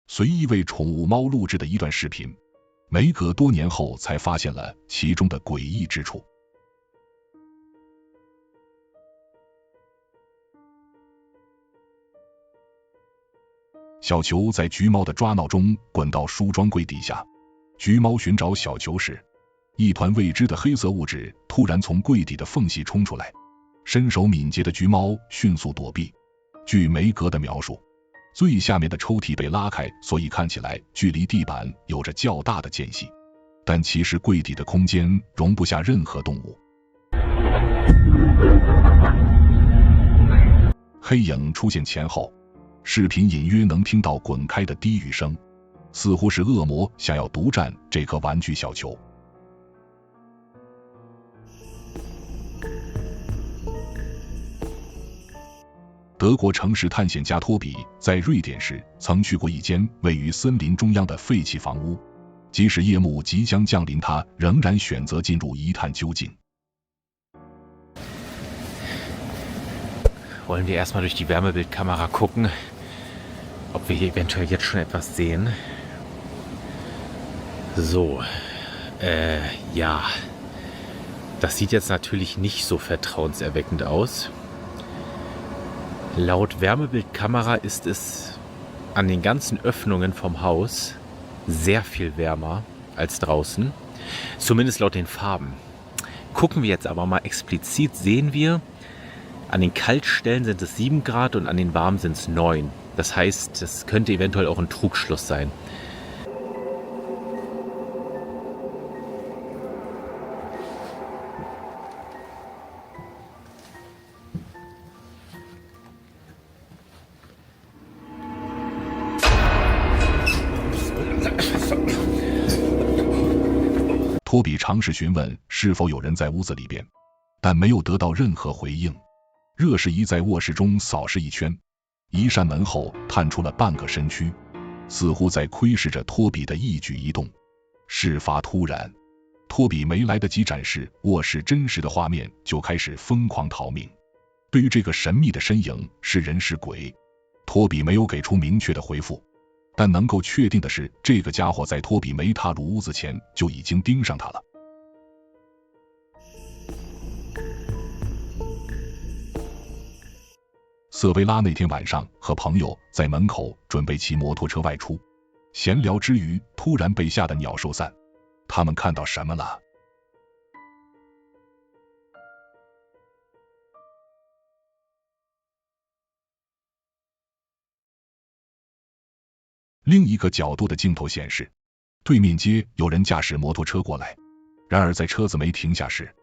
随意为宠物猫录制的一段视频，梅格多年后才发现了其中的诡异之处。小球在橘猫的抓挠中滚到梳妆柜底下，橘猫寻找小球时，一团未知的黑色物质突然从柜底的缝隙冲出来，身手敏捷的橘猫迅速躲避。据梅格的描述，最下面的抽屉被拉开，所以看起来距离地板有着较大的间隙，但其实柜底的空间容不下任何动物。黑影出现前后，视频隐约能听到滚开的低语声，似乎是恶魔想要独占这颗玩具小球。德国城市探险家托比在瑞典时曾去过一间位于森林中央的废弃房屋，即使夜幕即将降临，他仍然选择进入一探究竟。Wollen wir erstmal durch die Wärmebildkamera gucken, ob wir hier eventuell jetzt schon etwas sehen. So, ja, das sieht jetzt natürlich nicht so vertrauenserweckend aus. Laut Wärmebildkamera ist es an den ganzen Öffnungen vom Haus sehr viel wärmer als draußen, zumindest laut den Farben. Gucken wir jetzt aber mal explizit, sehen wir, an den Kaltstellen sind es 7 Grad und an den warmen sind es 9. Das heißt, das könnte eventuell auch ein Trugschluss sein.托比尝试询问是否有人在屋子里边，但没有得到任何回应。热视仪在卧室中扫视一圈，一扇门后探出了半个身躯，似乎在窥视着托比的一举一动。事发突然，托比没来得及展示卧室真实的画面，就开始疯狂逃命。对于这个神秘的身影是人是鬼，托比没有给出明确的回复，但能够确定的是，这个家伙在托比没踏入屋子前就已经盯上他了。瑟薇拉那天晚上和朋友在门口准备骑摩托车外出，闲聊之余突然被吓得鸟兽散。他们看到什么了？另一个角度的镜头显示，对面街有人驾驶摩托车过来，然而在车子没停下时，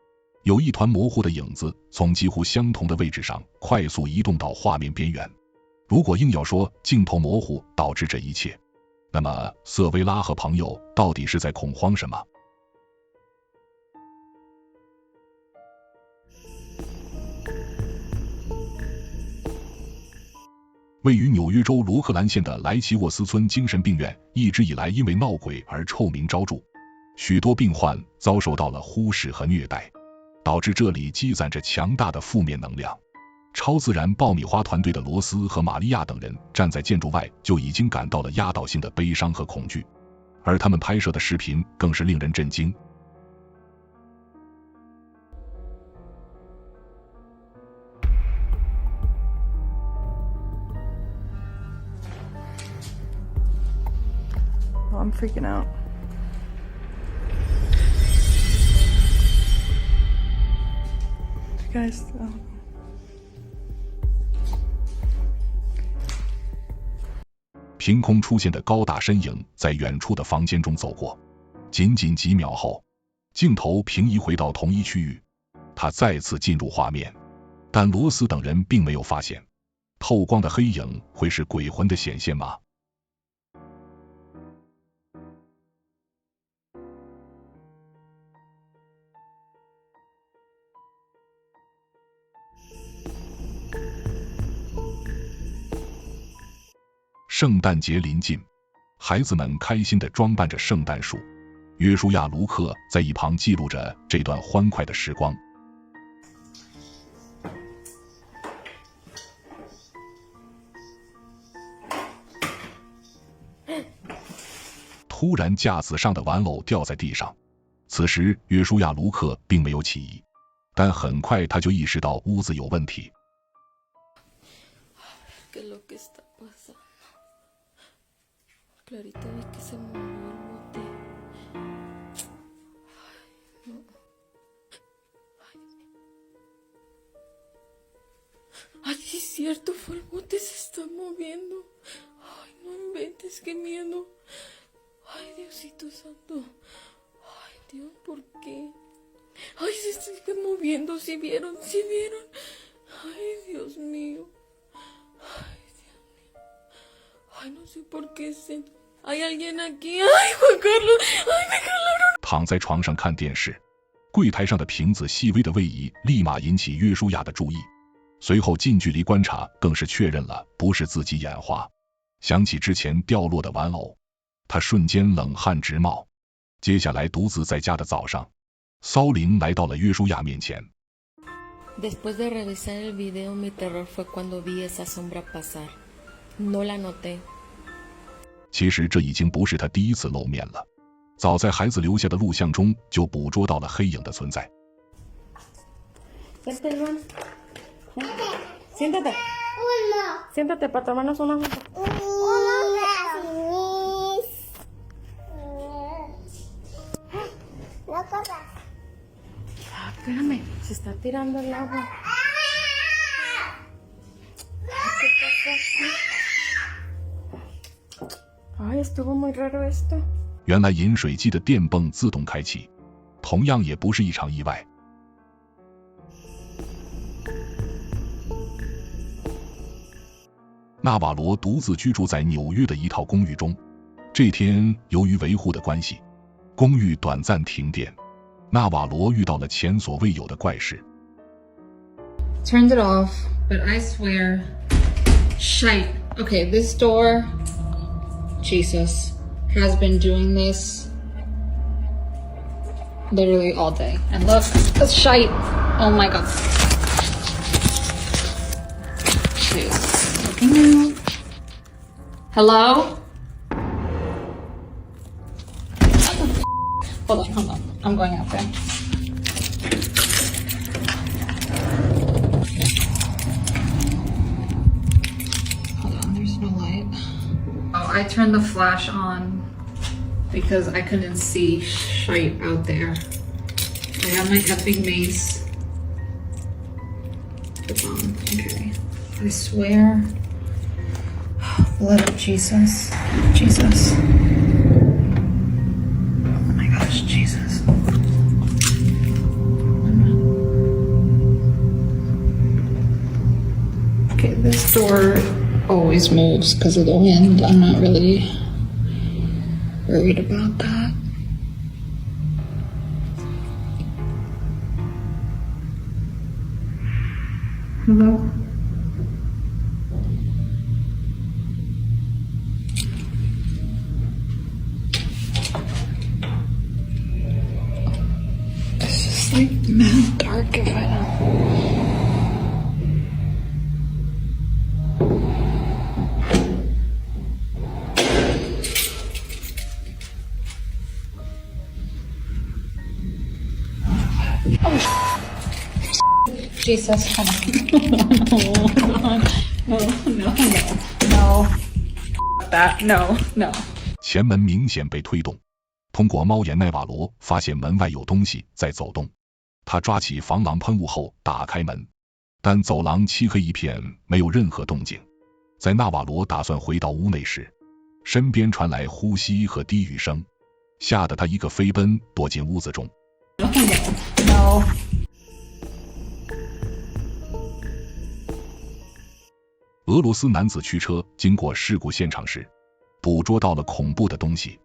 有一团模糊的影子从几乎相同的位置上快速移动到画面边缘。如果硬要说镜头模糊导致这一切，那么瑟薇拉和朋友到底是在恐慌什么？位于纽约州罗克兰县的莱奇沃斯村精神病院一直以来因为闹鬼而臭名昭著，许多病患遭受到了忽视和虐待，导致这里积攒着强大的负面能量。超自然爆米花团队的罗斯和玛利亚等人站在建筑外就已经感到了压倒性的悲伤和恐惧，而他们拍摄的视频更是令人震惊。I'm freaking out. Guys,凭空出现的高大身影在远处的房间中走过，仅仅几秒后，镜头平移回到同一区域，他再次进入画面，但罗斯等人并没有发现，透光的黑影会是鬼魂的显现吗？圣诞节临近，孩子们开心地装扮着圣诞树。约书亚·卢克在一旁记录着这段欢快的时光。突然架子上的玩偶掉在地上。此时约书亚·卢克并没有起疑，但很快他就意识到屋子有问题。Ay, sí es cierto, fue el bote se está moviendo. Ay, no inventes, qué miedo. Ay, Diosito santo. Ay, Dios, ¿por qué? Ay, se sigue moviendo, ¿sí vieron? ¿Sí vieron? Ay, Dios mío. Ay, Dios mío. Ay, no sé por qué se... Hay alguien aquí. Ay, Juan Carlos. Ay, me jalaron. 躺在床上看电视，柜台上的瓶子细微的位移立马引起约书亚的注意。随后近距离观察更是确认了不是自己眼花。想起之前掉落的玩偶，他瞬间冷汗直冒。接下来独自在家的早上，骚灵来到了约书亚面前。Después de revisar el video, mi terror fue cuando vi esa sombra pasar. No la noté. 其实这已经不是他第一次露面了，早在孩子留下的录像中就捕捉到了黑影的存在。Vente, Luan. Siéntate. Siéntate para tomarnos una foto. No corras. Ah, espérame, se está tirando el agua. ¿Qué pasó aquí? Ay, estuvo muy raro esto. 原来饮水机的电泵自动开启，同样也不是一场意外。纳瓦罗独自居住在纽约的一套公寓中。这天由于维护的关系，公寓短暂停电，纳瓦罗遇到了前所未有的怪事。 Turned it off, but I swear, shite. Okay, this door, Jesus, has been doing this literally all day. And look, it's shite. Oh my god. Jeez. Looking out. Hello? Hold on. I'm going out there. I turned the flash on because I couldn't see shite out there. I have my epic mace. It's on. Okay. I swear. Blood of Jesus. Jesus. Oh my gosh, Jesus. Okay, this door always moves because of the wind. I'm not really worried about that. Hello? It's just like mad dark if I don't. Jesus, hold on. No. That, no. 前门明显被推动，通过猫眼奈瓦罗发现门外有东西在走动。他抓起防狼喷雾后打开门，但走廊漆黑一片，没有任何动静。在纳瓦罗打算回到屋内时，身边传来呼吸和低语声，吓得他一个飞奔躲进屋子中。No. 俄罗斯男子驱车经过事故现场时，捕捉到了恐怖的东西。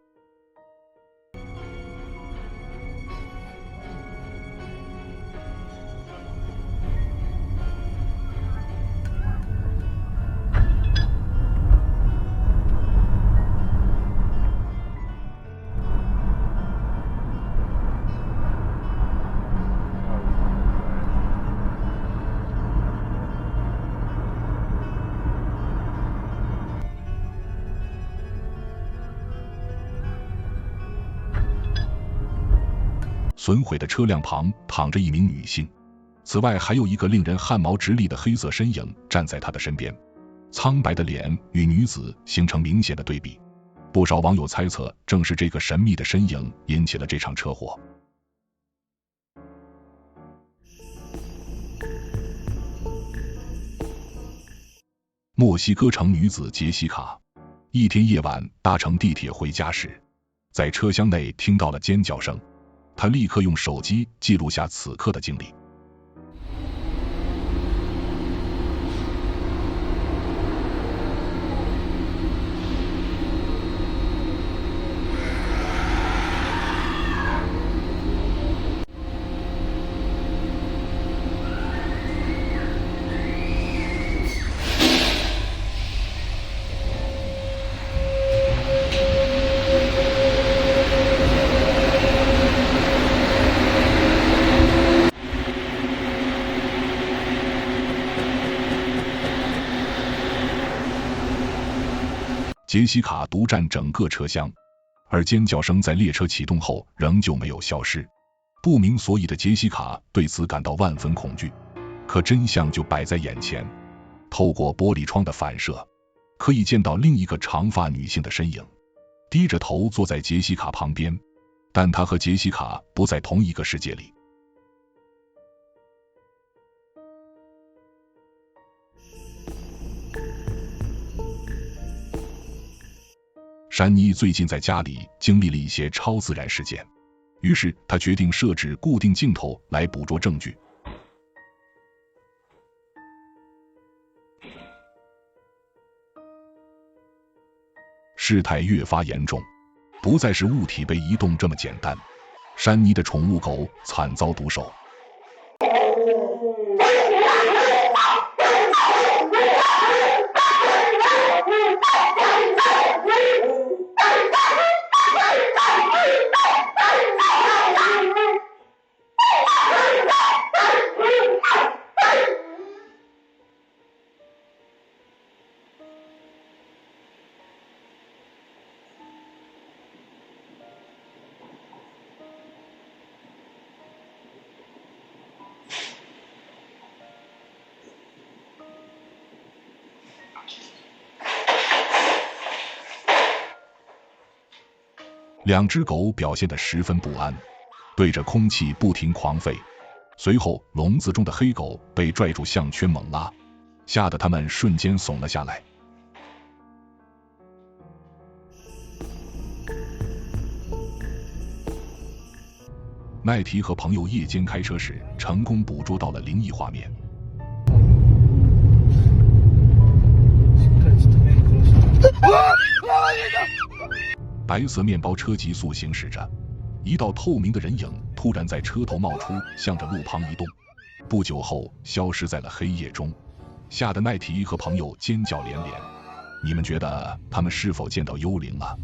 损毁的车辆旁躺着一名女性，此外还有一个令人汗毛直立的黑色身影站在他的身边，苍白的脸与女子形成明显的对比。不少网友猜测，正是这个神秘的身影引起了这场车祸。墨西哥城女子杰西卡，一天夜晚搭乘地铁回家时，在车厢内听到了尖叫声，她立刻用手机记录下此刻的经历。杰西卡独占整个车厢，而尖叫声在列车启动后仍旧没有消失。不明所以的杰西卡对此感到万分恐惧，可真相就摆在眼前。透过玻璃窗的反射，可以见到另一个长发女性的身影，低着头坐在杰西卡旁边，但她和杰西卡不在同一个世界里。珊妮最近在家里经历了一些超自然事件，于是她决定设置固定镜头来捕捉证据。事态越发严重，不再是物体被移动这么简单。珊妮的宠物狗惨遭毒手。两只狗表现得十分不安，对着空气不停狂吠。随后，笼子中的黑狗被拽住项圈猛拉，吓得它们瞬间怂了下来。奈提和朋友夜间开车时，成功捕捉到了灵异画面。白色面包车急速行驶着，一道透明的人影突然在车头冒出，向着路旁移动，不久后消失在了黑夜中，吓得奈提和朋友尖叫连连。你们觉得他们是否见到幽灵了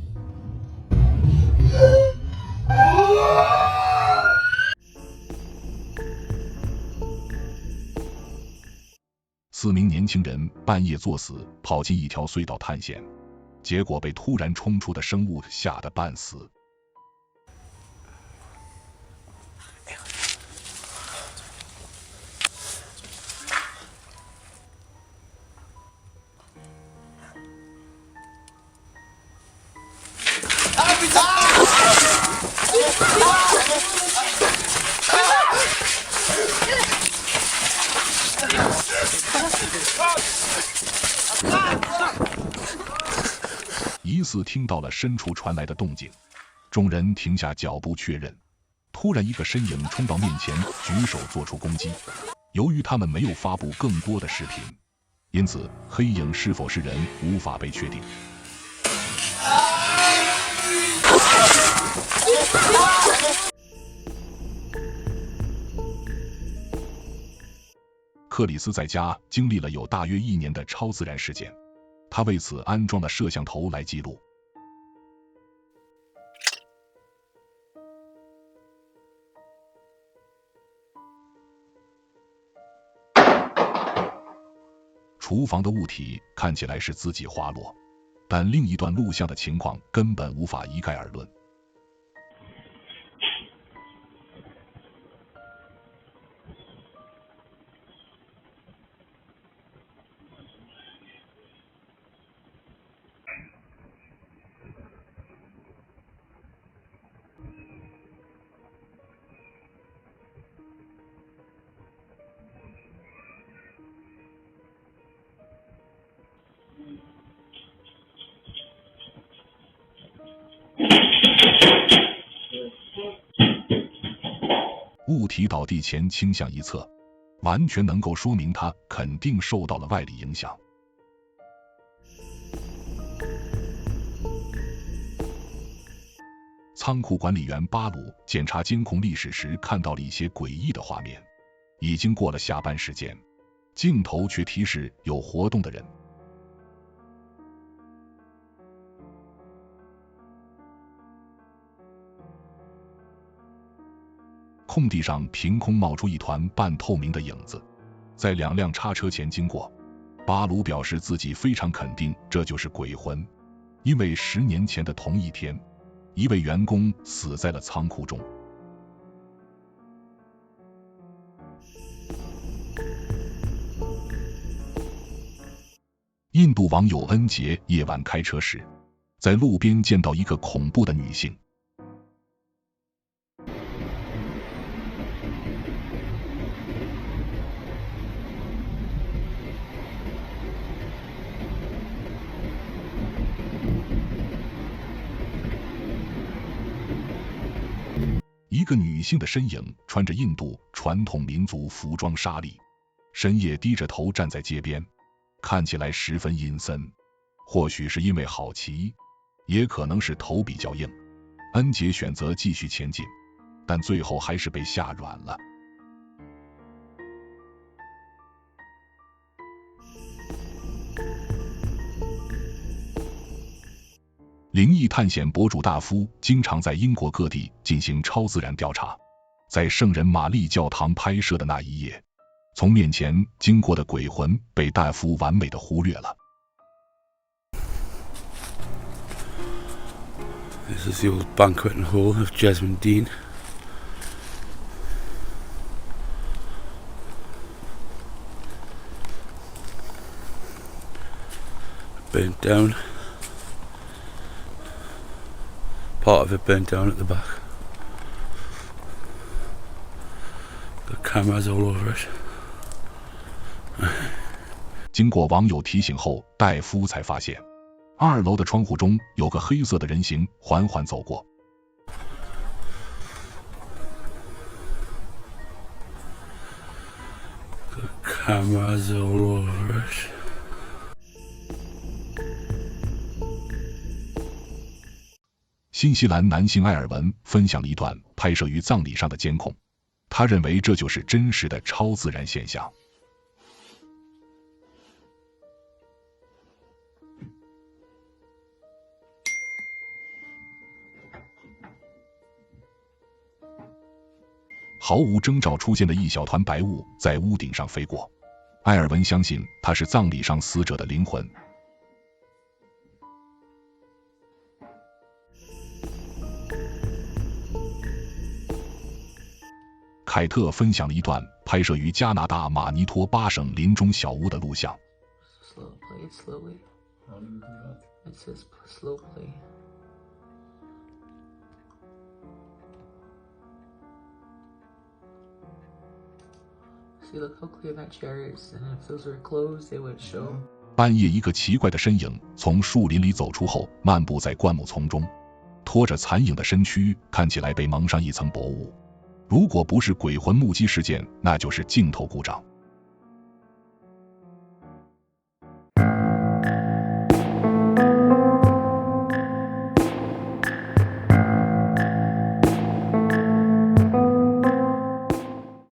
？4名年轻人半夜作死，跑进一条隧道探险，结果被突然冲出的生物吓得半死。疑似听到了深处传来的动静，众人停下脚步确认。突然，一个身影冲到面前，举手做出攻击。由于他们没有发布更多的视频，因此黑影是否是人无法被确定。克里斯在家经历了有大约1年的超自然事件，他为此安装了摄像头来记录。厨房的物体看起来是自己滑落，但另一段录像的情况根本无法一概而论。物体倒地前倾向一侧，完全能够说明它肯定受到了外力影响。仓库管理员巴鲁检查监控历史时看到了一些诡异的画面。已经过了下班时间，镜头却提示有活动的人。空地上凭空冒出一团半透明的影子，在2辆叉车前经过。巴鲁表示自己非常肯定这就是鬼魂，因为10年前的同一天，一位员工死在了仓库中。印度网友恩杰夜晚开车时，在路边见到一个恐怖的女性。一个女性的身影穿着印度传统民族服装纱丽，深夜低着头站在街边，看起来十分阴森。或许是因为好奇，也可能是头比较硬，恩杰选择继续前进，但最后还是被吓软了。灵异探险博主大夫经常在英国各地进行超自然调查，在圣人玛丽教堂拍摄的那一夜，从面前经过的鬼魂被大夫完美的忽略了。This is the old banqueting hall of Jesmond Dean. Burnt down. Part of it burnt down at the back. Got cameras all over it. 经过网友提醒后，戴夫才发现2楼的窗户中有个黑色的人形缓缓走过。Got cameras all over it. 新西兰男性埃尔文分享了一段拍摄于葬礼上的监控，他认为这就是真实的超自然现象。毫无征兆出现的一小团白雾在屋顶上飞过，埃尔文相信它是葬礼上死者的灵魂。凯特分享了一段拍摄于加拿大马尼托巴省林中小屋的录像。Play it slowly. It says slow play. See, look how clear that chair is, and if those were closed, they would show. 半夜，一个奇怪的身影从树林里走出后，漫步在灌木丛中，拖着残影的身躯看起来被蒙上一层薄雾。如果不是鬼魂目击事件，那就是镜头故障。